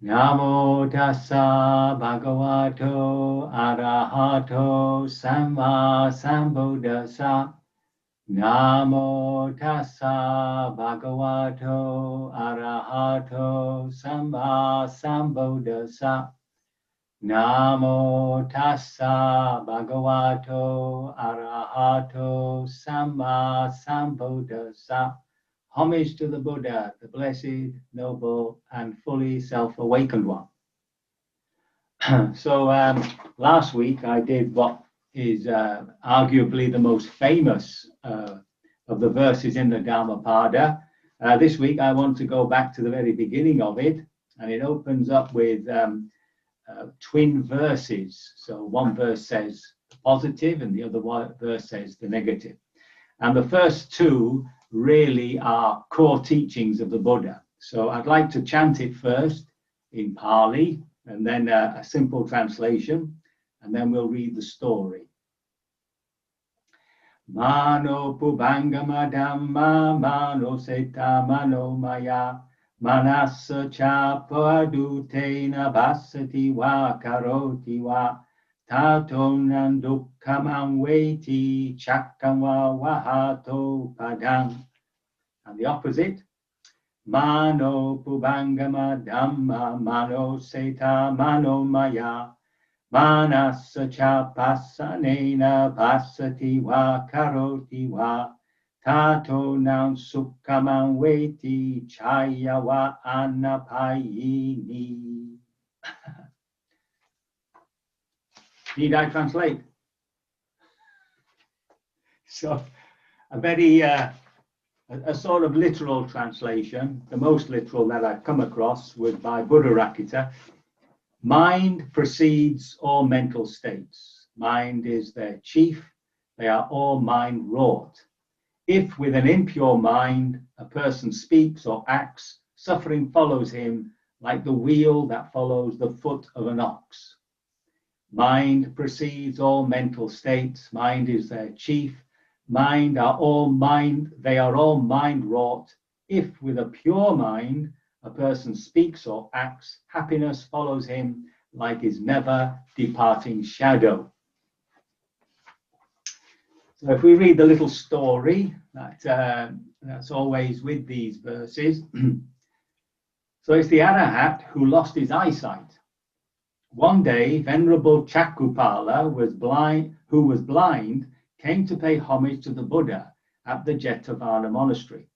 Namo tassa bhagavato arahato samma sambuddhassa. Namo tassa bhagavato arahato samma sambuddhassa. Namo tassa bhagavato arahato samma sambuddhassa. Homage to the Buddha, the blessed, noble, and fully self-awakened one. So last week I did what is arguably the most famous of the verses in the Dhammapada. This week I want to go back to the very beginning of it, and it opens up with twin verses. So one verse says the positive and the other verse says the negative. And the first two really are core teachings of the Buddha. So I'd like to chant it first in Pali, and then a simple translation, and then we'll read the story. Mano pubangama dhamma mano seta mano maya manasa cha padutena basati wa karoti wa tato nandukkam anveti chakkam wa wahato padang. And the opposite. Mano pubangama dhamma mano seta mano maya manasa cha pasanena pasati va karoti va tato nan sukkaman veti chaya va anapayini. Need I translate? So a very a sort of literal translation, the most literal that I've come across was by Buddharakkhita. Mind precedes all mental states. Mind is their chief. They are all mind wrought. If with an impure mind a person speaks or acts, suffering follows him like the wheel that follows the foot of an ox. Mind precedes all mental states. Mind is their chief. They are all mind wrought. If with a pure mind a person speaks or acts, happiness follows him like his never departing shadow. So if we read the little story that's always with these verses. So it's the Arahat who lost his eyesight. One day, Venerable Chakupala who was blind, came to pay homage to the Buddha at the Jetavana monastery.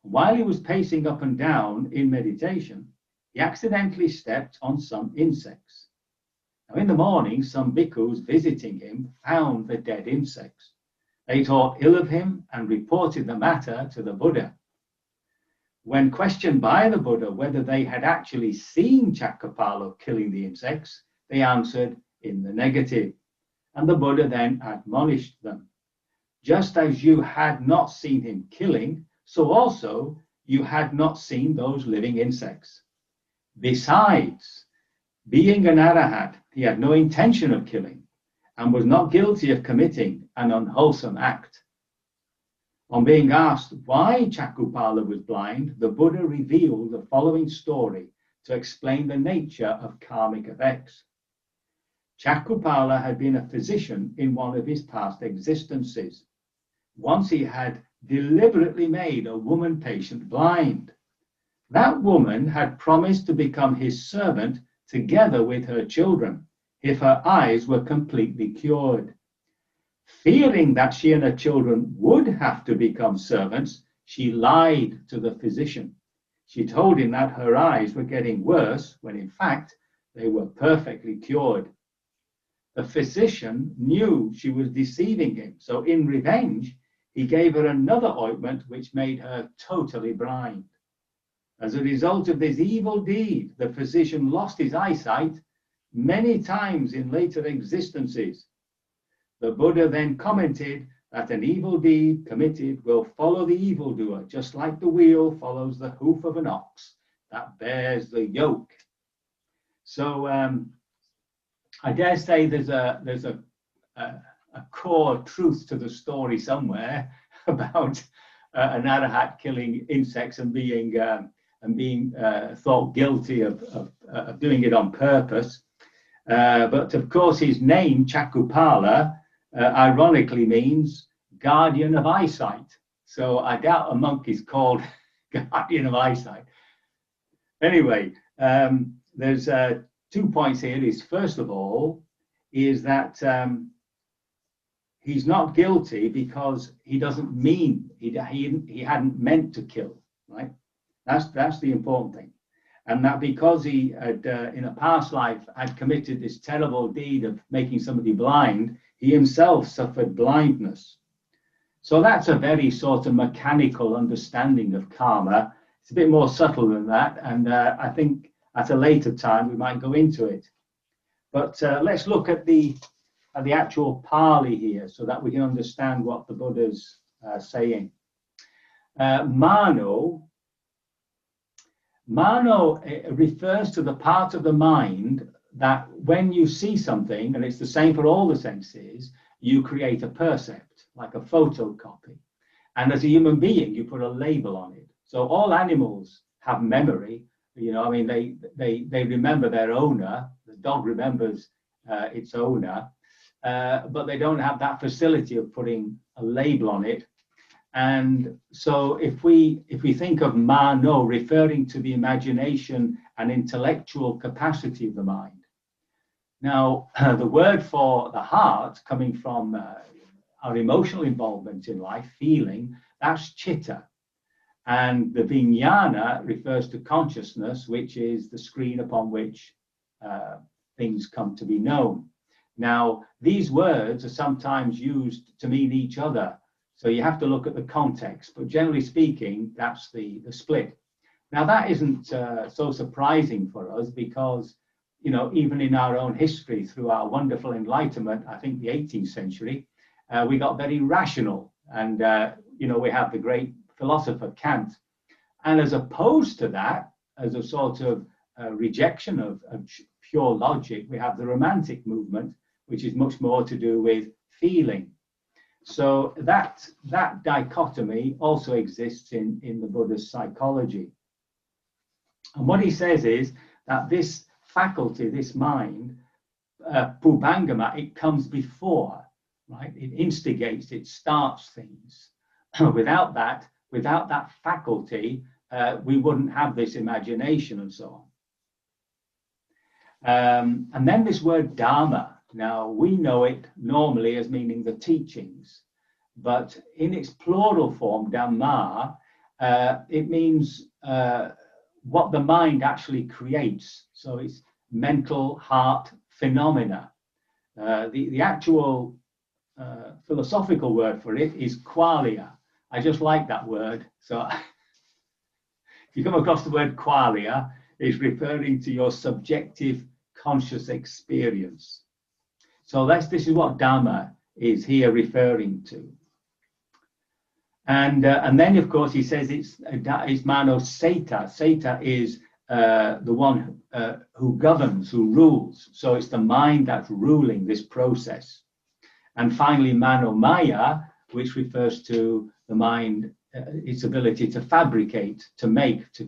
While he was pacing up and down in meditation, he accidentally stepped on some insects. Now in the morning, some bhikkhus visiting him found the dead insects. They thought ill of him and reported the matter to the Buddha. When questioned by the Buddha whether they had actually seen Chakapala killing the insects, they answered in the negative. And the Buddha then admonished them. Just as you had not seen him killing, so also you had not seen those living insects. Besides, being an Arahat, he had no intention of killing and was not guilty of committing an unwholesome act. On being asked why Chakupala was blind, the Buddha revealed the following story to explain the nature of karmic effects. Chakupala had been a physician in one of his past existences. Once he had deliberately made a woman patient blind. That woman had promised to become his servant together with her children if her eyes were completely cured. Fearing that she and her children would have to become servants, she lied to the physician. She told him that her eyes were getting worse when in fact they were perfectly cured. The physician knew she was deceiving him, so in revenge, he gave her another ointment which made her totally blind. As a result of this evil deed, the physician lost his eyesight many times in later existences. The Buddha then commented that an evil deed committed will follow the evildoer, just like the wheel follows the hoof of an ox that bears the yoke. So I dare say there's a core truth to the story somewhere about an Arahat killing insects and being and being thought guilty of doing it on purpose. But of course, his name, Chakupala, ironically means guardian of eyesight. So I doubt a monk is called guardian of eyesight. Anyway, there's 2 points here. Is first of all, is that he's not guilty because he doesn't mean, he hadn't meant to kill, right? That's the important thing. And that because he had, in a past life, had committed this terrible deed of making somebody blind, he himself suffered blindness. So that's a very sort of mechanical understanding of karma. It's a bit more subtle than that, and I think at a later time we might go into it. But let's look at the actual Pali here so that we can understand what the Buddha's saying. Mano refers to the part of the mind that when you see something, and it's the same for all the senses, you create a percept, like a photocopy. And as a human being, you put a label on it. So all animals have memory. You know, I mean, they remember their owner. The dog remembers its owner, but they don't have that facility of putting a label on it. And so if we think of mano referring to the imagination and intellectual capacity of the mind. Now, the word for the heart, coming from our emotional involvement in life, feeling, that's chitta. And the vijnana refers to consciousness, which is the screen upon which things come to be known. Now, these words are sometimes used to mean each other. So you have to look at the context, but generally speaking, that's the split. Now that isn't so surprising for us because, you know, even in our own history through our wonderful enlightenment, I think the 18th century, we got very rational and, you know, we have the great philosopher Kant. And as opposed to that, as a sort of rejection of pure logic, we have the Romantic movement, which is much more to do with feeling. So that dichotomy also exists in the Buddha's psychology. And what he says is that this faculty, this mind, Pubangama, it comes before, right? It instigates, it starts things. Without that faculty, we wouldn't have this imagination and so on. And then this word Dhamma. Now, we know it normally as meaning the teachings, but in its plural form, Dhamma, it means what the mind actually creates. So it's mental heart phenomena. The actual philosophical word for it is qualia. I just like that word. So if you come across the word qualia, it's referring to your subjective conscious experience. So this is what Dhamma is here referring to. And then, of course, he says it's mano seta. Seta is the one who governs, who rules. So it's the mind that's ruling this process. And finally, mano maya, which refers to the mind, its ability to fabricate, to make, to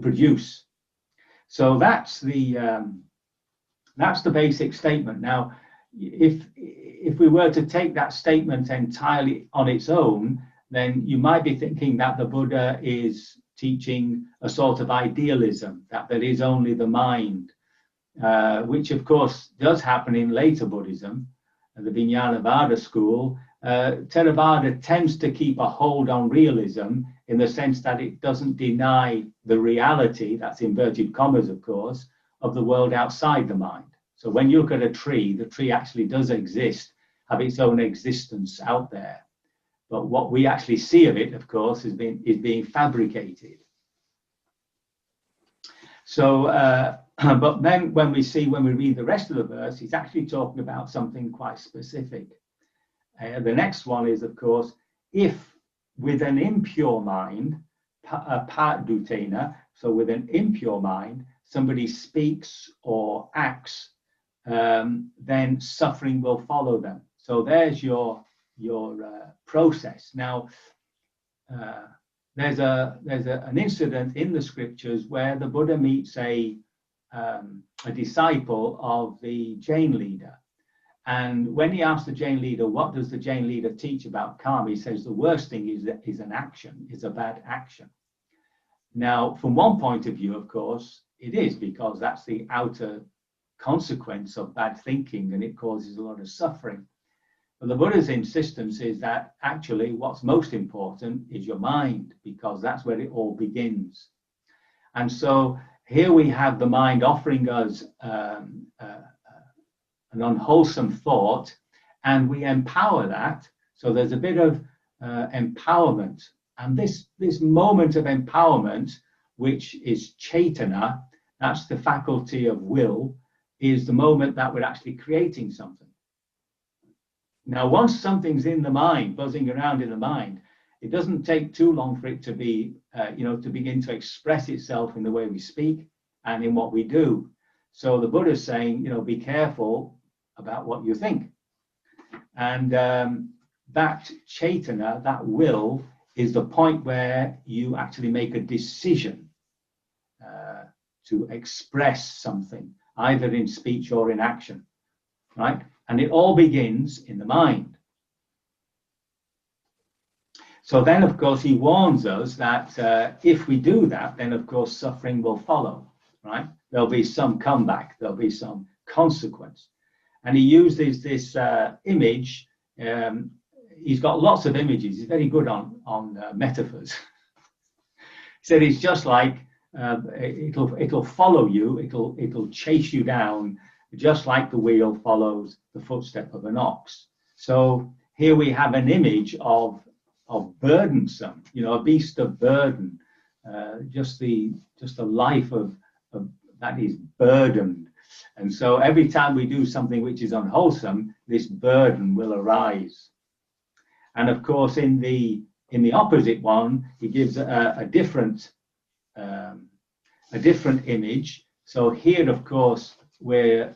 produce. So that's the basic statement. Now, if we were to take that statement entirely on its own, then you might be thinking that the Buddha is teaching a sort of idealism, that there is only the mind, which of course does happen in later Buddhism, the Vijnanavada school. Theravada tends to keep a hold on realism in the sense that it doesn't deny the reality, that's inverted commas of course, of the world outside the mind. So when you look at a tree, the tree actually does exist, have its own existence out there. But what we actually see of it, of course, is being fabricated. So, but then when we read the rest of the verse, he's actually talking about something quite specific. The next one is, of course, if with an impure mind, padutena, so with an impure mind, somebody speaks or acts, then suffering will follow them. So there's your process. Now, an incident in the scriptures where the Buddha meets a disciple of the Jain leader. And when he asks the Jain leader, what does the Jain leader teach about karma? He says the worst thing is an action, is a bad action. Now, from one point of view, of course, it is, because that's the outer consequence of bad thinking, and it causes a lot of suffering. But the Buddha's insistence is that actually what's most important is your mind, because that's where it all begins. And so here we have the mind offering us an unwholesome thought, and we empower that. So there's a bit of empowerment. And this moment of empowerment, which is chaitana, that's the faculty of will, is the moment that we're actually creating something. Now, once something's in the mind, buzzing around in the mind, it doesn't take too long for it to be, to begin to express itself in the way we speak and in what we do. So the Buddha's saying, be careful about what you think. And that chaitana, that will, is the point where you actually make a decision to express something, either in speech or in action, right? And it all begins in the mind. So then, of course, he warns us that if we do that, then, of course, suffering will follow, right? There'll be some comeback, there'll be some consequence. And he uses this image. He's got lots of images. He's very good on metaphors. He said it's just like it'll follow you. It'll chase you down, just like the wheel follows the footstep of an ox. So here we have an image of burdensome, a beast of burden, just the life of that is burdened. And so every time we do something which is unwholesome, this burden will arise. And of course, in the opposite one, he gives a different image. So here, of course, we're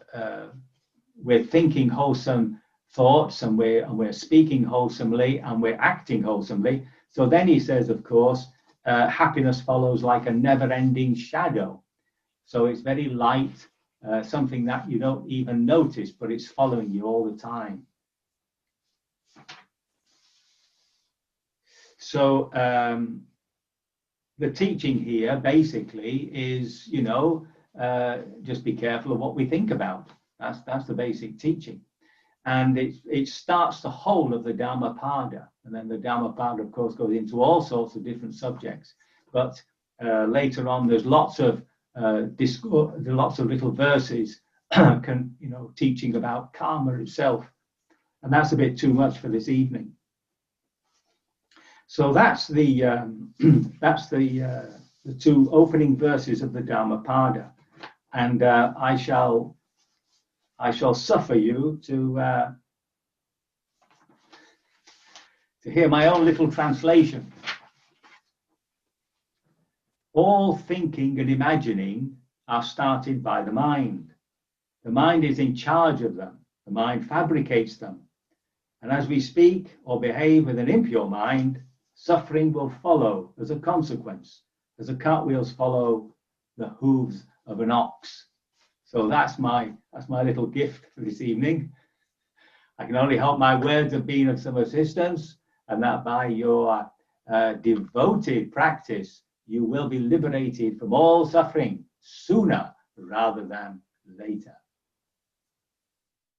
thinking wholesome thoughts, and we're speaking wholesomely, and we're acting wholesomely. So then he says, of course, happiness follows like a never-ending shadow. So it's very light, something that you don't even notice, but it's following you all the time. So the teaching here basically is, just be careful of what we think about. That's the basic teaching. And it starts the whole of the Dhammapada. And then the Dhammapada, of course, goes into all sorts of different subjects. But later on, there's lots of little verses teaching about karma itself. And that's a bit too much for this evening. So that's the two opening verses of the Dhammapada, and I shall suffer you to hear my own little translation. All thinking and imagining are started by the mind. The mind is in charge of them. The mind fabricates them, and as we speak or behave with an impure mind, suffering will follow as a consequence, as the cartwheels follow the hooves of an ox. So that's my little gift for this evening. I can only hope my words have been of some assistance, and that by your devoted practice, you will be liberated from all suffering sooner rather than later.